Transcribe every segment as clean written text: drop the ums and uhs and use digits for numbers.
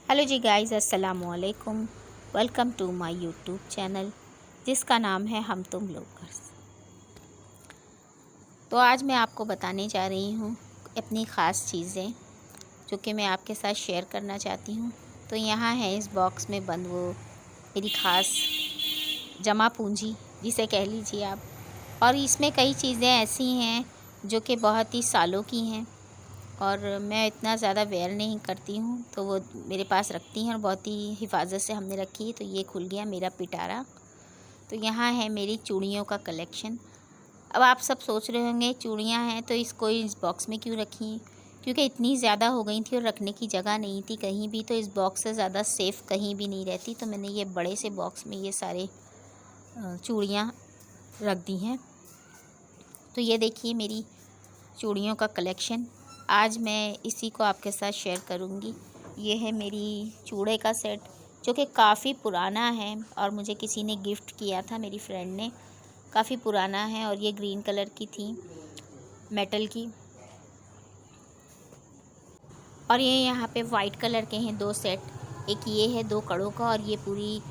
Hello जी guys, अस्सलाम वालेकुम। Welcome to my YouTube channel जिसका नाम है हम तुम ब्लॉगर्स। तो आज मैं आपको बताने जा रही हूँ अपनी ख़ास चीज़ें जो कि मैं आपके साथ शेयर करना चाहती हूँ। तो यहाँ है इस बॉक्स में बंद वो मेरी ख़ास जमा पूंजी जिसे कह लीजिए आप। और इसमें कई चीज़ें ऐसी हैं जो कि बहुत ही सालों की हैं और मैं इतना ज़्यादा वेयर नहीं करती हूँ, तो वो मेरे पास रखती हैं और बहुत ही हिफाजत से हमने रखी है। तो ये खुल गया मेरा पिटारा। तो यहाँ है मेरी चूड़ियों का कलेक्शन। अब आप सब सोच रहे होंगे चूड़ियाँ हैं तो इसको इस बॉक्स में क्यों रखी, क्योंकि इतनी ज़्यादा हो गई थी और रखने की जगह नहीं थी कहीं भी, तो इस बॉक्स से ज़्यादा सेफ़ कहीं भी नहीं रहती। तो मैंने ये बड़े से बॉक्स में ये सारे चूड़ियाँ रख दी हैं। तो ये देखिए मेरी चूड़ियों का कलेक्शन, आज मैं इसी को आपके साथ शेयर करूंगी। ये है मेरी चूड़े का सेट जो कि काफ़ी पुराना है और मुझे किसी ने गिफ्ट किया था, मेरी फ्रेंड ने। काफ़ी पुराना है और ये ग्रीन कलर की थी, मेटल की। और ये यहाँ पे वाइट कलर के हैं दो सेट, एक ये है 2 कड़ों का और ये पूरी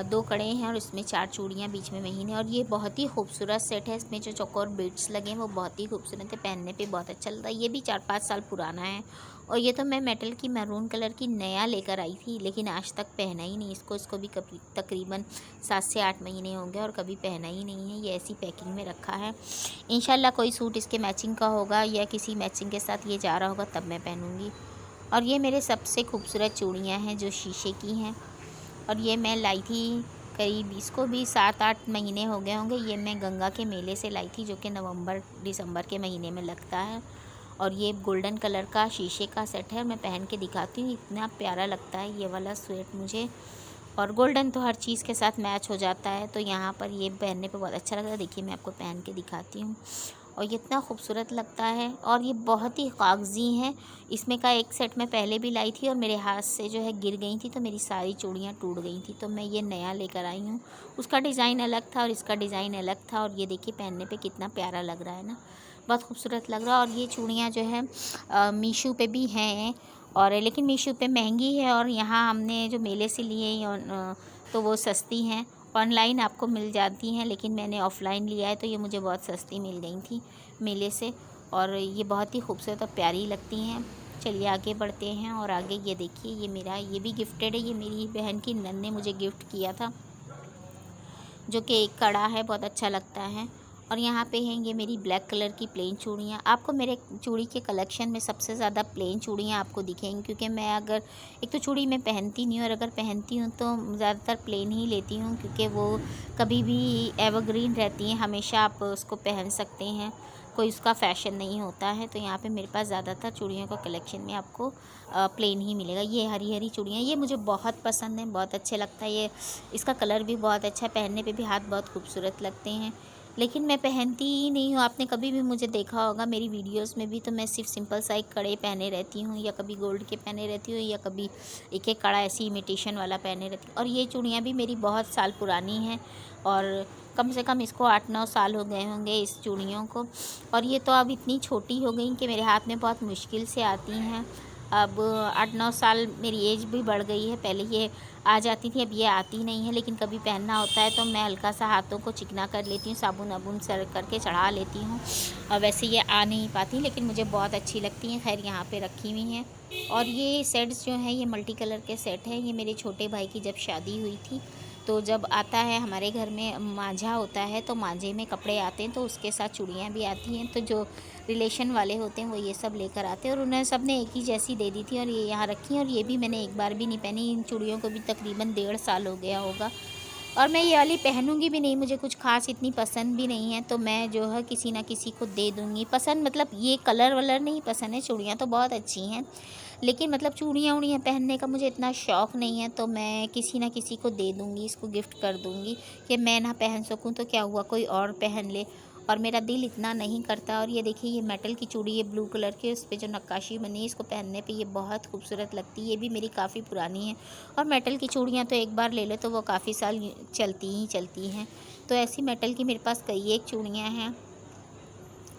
2 कड़े हैं और इसमें 4 चूड़ियाँ बीच में महीने। और ये बहुत ही खूबसूरत सेट है, इसमें जो चौकोर बीड्स लगे हैं वो बहुत ही खूबसूरत है, पहनने पे बहुत अच्छा लगता है। ये भी 4-5 साल पुराना है और ये तो मैं मेटल की मैरून कलर की नया लेकर आई थी, लेकिन आज तक पहना ही नहीं इसको भी कभी तकरीबन 7 से 8 महीने हो गए और कभी पहना ही नहीं है। ये ऐसी पैकिंग में रखा है, इंशाल्लाह कोई सूट इसके मैचिंग का होगा या किसी मैचिंग के साथ ये जा रहा होगा तब मैं पहनूँगी। और ये मेरे सबसे खूबसूरत चूड़ियाँ हैं जो शीशे की हैं और ये मैं लाई थी करीब इसको भी 7-8 महीने हो गए होंगे। ये मैं गंगा के मेले से लाई थी जो कि नवंबर-दिसंबर के महीने में लगता है। और ये गोल्डन कलर का शीशे का सेट है, मैं पहन के दिखाती हूँ, इतना प्यारा लगता है ये वाला स्वेट मुझे। और गोल्डन तो हर चीज़ के साथ मैच हो जाता है, तो यहाँ पर ये पहनने पे बहुत अच्छा लगता है। देखिए मैं आपको पहन के दिखाती हूँ और ये इतना खूबसूरत लगता है और ये बहुत ही कागजी हैं। इसमें का एक सेट मैं पहले भी लाई थी और मेरे हाथ से जो है गिर गई थी, तो मेरी सारी चूड़ियाँ टूट गई थी, तो मैं ये नया लेकर आई हूँ। उसका डिज़ाइन अलग था और इसका डिज़ाइन अलग था और ये देखिए पहनने पे कितना प्यारा लग रहा है ना, बहुत खूबसूरत लग रहा है। और ये चूड़ियाँ जो है मीशो पे भी हैं और लेकिन मीशो पे महंगी है और यहाँ हमने जो मेले से लिए तो वो सस्ती हैं। ऑनलाइन आपको मिल जाती हैं लेकिन मैंने ऑफ़लाइन लिया है तो ये मुझे बहुत सस्ती मिल गई थी मेले से और ये बहुत ही खूबसूरत और प्यारी लगती हैं। चलिए आगे बढ़ते हैं और आगे ये देखिए ये मेरा ये भी गिफ्टेड है, ये मेरी बहन की नंद ने मुझे गिफ्ट किया था जो कि एक कड़ा है, बहुत अच्छा लगता है। और यहाँ पे हैं ये मेरी ब्लैक कलर की प्लेन चूड़ियाँ। आपको मेरे चूड़ी के कलेक्शन में सबसे ज़्यादा प्लेन चूड़ियाँ आपको दिखेंगी, क्योंकि मैं अगर एक तो चूड़ी मैं पहनती नहीं हूँ और अगर पहनती हूँ तो ज़्यादातर प्लेन ही लेती हूँ, क्योंकि वो कभी भी एवरग्रीन रहती हैं, हमेशा आप उसको पहन सकते हैं, कोई उसका फ़ैशन नहीं होता है। तो यहाँ पे मेरे पास ज़्यादातर चूड़ियों का कलेक्शन में आपको प्लेन ही मिलेगा। ये हरी हरी चूड़ियाँ ये मुझे बहुत पसंद है, बहुत अच्छे लगता है ये, इसका कलर भी बहुत अच्छा है, पहनने पे भी हाथ बहुत खूबसूरत लगते हैं, लेकिन मैं पहनती ही नहीं हूँ। आपने कभी भी मुझे देखा होगा मेरी वीडियोस में भी, तो मैं सिर्फ सिंपल सा एक कड़े पहने रहती हूँ या कभी गोल्ड के पहने रहती हूँ या कभी एक एक कड़ा ऐसी इमिटेशन वाला पहने रहती हूँ। और ये चूड़ियाँ भी मेरी बहुत साल पुरानी हैं और कम से कम इसको 8-9 साल हो गए होंगे इस चूड़ियों को। और ये तो अब इतनी छोटी हो गई कि मेरे हाथ में बहुत मुश्किल से आती हैं। अब 8-9 साल मेरी एज भी बढ़ गई है, पहले ये आ जाती थी, अब ये आती नहीं है, लेकिन कभी पहनना होता है तो मैं हल्का सा हाथों को चिकना कर लेती हूँ, साबुन वाबुन सर करके चढ़ा लेती हूँ। और वैसे ये आ नहीं पाती लेकिन मुझे बहुत अच्छी लगती हैं। खैर यहाँ पे रखी हुई हैं। और ये सेट्स जो हैं ये मल्टी कलर के सेट हैं। ये मेरे छोटे भाई की जब शादी हुई थी तो जब आता है हमारे घर में मांझा होता है तो मांझे में कपड़े आते हैं तो उसके साथ चूड़ियाँ भी आती हैं, तो जो रिलेशन वाले होते हैं वो ये सब लेकर आते हैं और उन्हें सब ने एक ही जैसी दे दी थी और ये यहाँ रखी हैं। और ये भी मैंने एक बार भी नहीं पहनी, इन चूड़ियों को भी तकरीबन 1.5 साल हो गया होगा और मैं ये वाली पहनूंगी भी नहीं, मुझे कुछ खास इतनी पसंद भी नहीं है, तो मैं जो है किसी ना किसी को दे दूँगी। पसंद मतलब ये कलर वलर नहीं पसंद है, चूड़ियाँ तो बहुत अच्छी हैं लेकिन मतलब चूड़ियाँ उड़ियाँ पहनने का मुझे इतना शौक़ नहीं है, तो मैं किसी ना किसी को दे दूँगी, इसको गिफ्ट कर दूँगी कि मैं ना पहन सकूँ तो क्या हुआ, कोई और पहन ले, और मेरा दिल इतना नहीं करता। और ये देखिए ये मेटल की चूड़ी है ब्लू कलर की, उस पे जो नक्काशी बनी है, इसको पहनने पे ये बहुत खूबसूरत लगती है। ये भी मेरी काफ़ी पुरानी है और मेटल की चूड़ियाँ तो एक बार ले लो तो वो काफ़ी साल चलती हैं। तो ऐसी मेटल की मेरे पास कई एक चूड़ियाँ हैं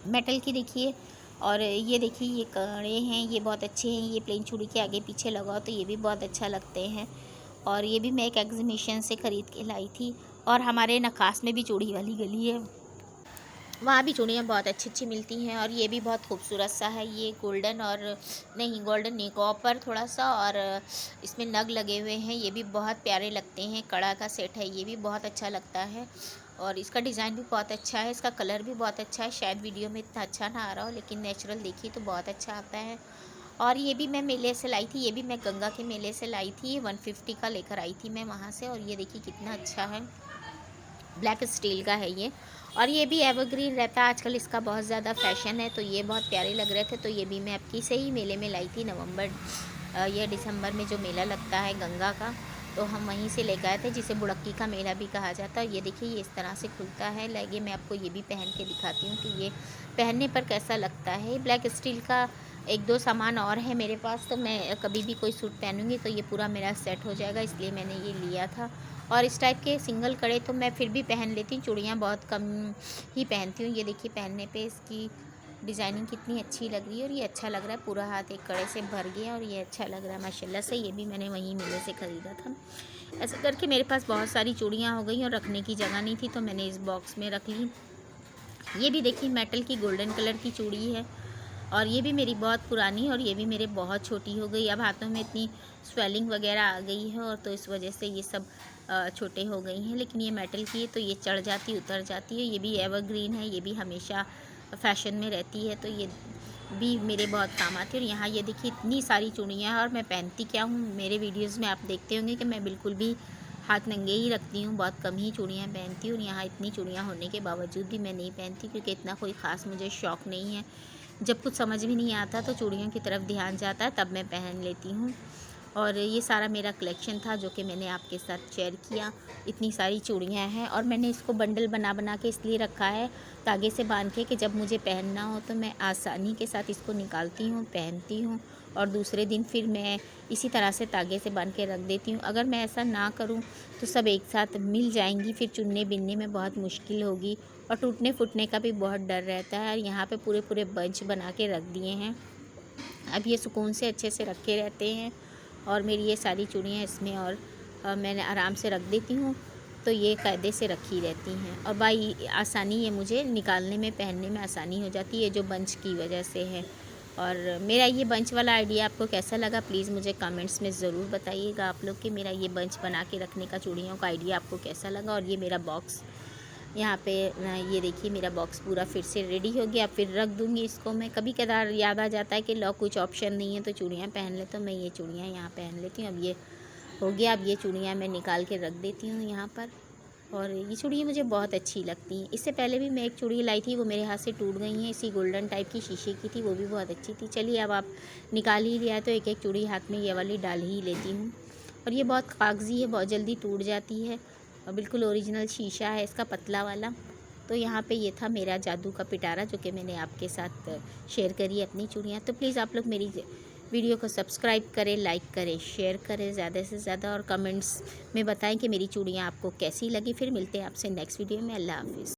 मेटल की। देखिए और ये देखिए ये कड़े हैं, ये बहुत अच्छे हैं। ये प्लेन चूड़ी के आगे पीछे लगाओ तो ये भी बहुत अच्छा लगते हैं। और ये भी मैं एक एग्जीबिशन से ख़रीद के लाई थी। और हमारे नकास में भी चूड़ी वाली गली है, वहाँ भी चूड़ियाँ बहुत अच्छी अच्छी मिलती हैं। और ये भी बहुत खूबसूरत सा है। ये गोल्डन और नहीं, गोल्डन नहीं, कॉपर थोड़ा सा, और इसमें नग लगे हुए हैं। ये भी बहुत प्यारे लगते हैं। कड़ा का सेट है, ये भी बहुत अच्छा लगता है। और इसका डिज़ाइन भी बहुत अच्छा है, इसका कलर भी बहुत अच्छा है। शायद वीडियो में इतना अच्छा ना आ रहा हो, लेकिन नेचुरल देखिए तो बहुत अच्छा आता है। और ये भी मैं मेले से लाई थी, ये भी मैं गंगा के मेले से लाई थी। 150 का लेकर आई थी मैं वहाँ से। और ये देखिए कितना अच्छा है, ब्लैक स्टील का है ये। और ये भी एवरग्रीन रहता है, आजकल इसका बहुत ज़्यादा फैशन है, तो ये बहुत प्यारे लग रहे थे। तो ये भी मैं आपकी से ही मेले में लाई थी, नवंबर या दिसंबर में जो मेला लगता है गंगा का, तो हम वहीं से लेकर आए थे, जिसे बुड़क्की का मेला भी कहा जाता है। ये देखिए ये इस तरह से खुलता है। लगे मैं आपको ये भी पहन के दिखाती हूँ कि ये पहनने पर कैसा लगता है। ब्लैक स्टील का एक दो सामान और है मेरे पास, तो मैं कभी भी कोई सूट पहनूंगी तो ये पूरा मेरा सेट हो जाएगा, इसलिए मैंने ये लिया था। और इस टाइप के सिंगल कड़े तो मैं फिर भी पहन लेती हूँ, चूड़ियाँ बहुत कम ही पहनती हूँ। ये देखिए पहनने पे इसकी डिज़ाइनिंग कितनी अच्छी लग रही है। और ये अच्छा लग रहा है, पूरा हाथ एक कड़े से भर गया और ये अच्छा लग रहा है माशाल्लाह से। ये भी मैंने वहीं मेले से ख़रीदा था। ऐसा करके मेरे पास बहुत सारी चूड़ियाँ हो गई और रखने की जगह नहीं थी, तो मैंने इस बॉक्स में रख ली। ये भी देखिए मेटल की गोल्डन कलर की चूड़ी है, और ये भी मेरी बहुत पुरानी है, और ये भी मेरे बहुत छोटी हो गई। अब हाथों में इतनी स्वेलिंग वगैरह आ गई है, और तो इस वजह से ये सब छोटे हो गई हैं। लेकिन ये मेटल की है तो ये चढ़ जाती उतर जाती है। ये भी एवरग्रीन है, ये भी हमेशा फैशन में रहती है, तो ये भी मेरे बहुत काम आती है। और यहाँ ये देखिए इतनी सारी चूड़ियाँ हैं, और मैं पहनती क्या हूँ, मेरे वीडियोज़ में आप देखते होंगे कि मैं बिल्कुल भी हाथ नंगे ही रखती हूँ, बहुत कम ही चूड़ियाँ पहनती हूँ। और यहाँ इतनी चूड़ियाँ होने के बावजूद भी मैं नहीं पहनती, क्योंकि इतना कोई ख़ास मुझे शौक़ नहीं है। जब कुछ समझ में नहीं आता तो चूड़ियों की तरफ ध्यान जाता है, तब मैं पहन लेती हूँ। और ये सारा मेरा कलेक्शन था जो कि मैंने आपके साथ शेयर किया। इतनी सारी चूड़ियाँ हैं, और मैंने इसको बंडल बना बना के इसलिए रखा है तागे से बांध के, कि जब मुझे पहनना हो तो मैं आसानी के साथ इसको निकालती हूँ, पहनती हूँ, और दूसरे दिन फिर मैं इसी तरह से तागे से बांध के रख देती हूँ। अगर मैं ऐसा ना करूँ तो सब एक साथ मिल जाएंगी, फिर चुनने बिनने में बहुत मुश्किल होगी, और टूटने फूटने का भी बहुत डर रहता है। और यहाँ पे पूरे पूरे बंच बना के रख दिए हैं। अब ये सुकून से अच्छे से रखे रहते हैं, और मेरी ये सारी चूड़ियाँ इसमें, और मैंने आराम से रख देती हूँ, तो ये कायदे से रखी रहती हैं। और बाई आसानी ये मुझे निकालने में, पहनने में आसानी हो जाती है, जो बंच की वजह से है। और मेरा ये बंच वाला आइडिया आपको कैसा लगा, प्लीज़ मुझे कमेंट्स में ज़रूर बताइएगा आप लोग, कि मेरा ये बंच बना के रखने का चूड़ियों का आइडिया आपको कैसा लगा। और ये मेरा बॉक्स यहाँ पे ये देखिए मेरा बॉक्स पूरा फिर से रेडी हो गया। फिर रख दूँगी इसको मैं। कभी कदार याद आ जाता है कि लो कुछ ऑप्शन नहीं है तो चूड़ियाँ पहन ले, तो मैं ये चूड़ियाँ यहाँ पहन लेती हूँ। अब ये हो गया, अब ये चूड़ियाँ मैं निकाल के रख देती हूँ यहाँ पर। और ये चूड़ियाँ मुझे बहुत अच्छी लगती हैं। इससे पहले भी मैं एक चूड़ी लाई थी, वो मेरे हाथ से टूट गई हैं। इसी गोल्डन टाइप की शीशे की थी, वो भी बहुत अच्छी थी। चलिए अब आप निकाल ही लिया तो एक एक चूड़ी हाथ में ये वाली डाल ही लेती हूँ। और ये बहुत कागजी है, बहुत जल्दी टूट जाती है, और बिल्कुल ओरिजिनल शीशा है इसका, पतला वाला। तो यहाँ पे ये था मेरा जादू का पिटारा, जो कि मैंने आपके साथ शेयर करी अपनी चूड़ियाँ। तो प्लीज़ आप लोग मेरी वीडियो को सब्सक्राइब करें, लाइक करें, शेयर करें ज़्यादा से ज़्यादा, और कमेंट्स में बताएं कि मेरी चूड़ियाँ आपको कैसी लगी। फिर मिलते हैं आपसे नेक्स्ट वीडियो में। अल्लाह हाफ़िज़।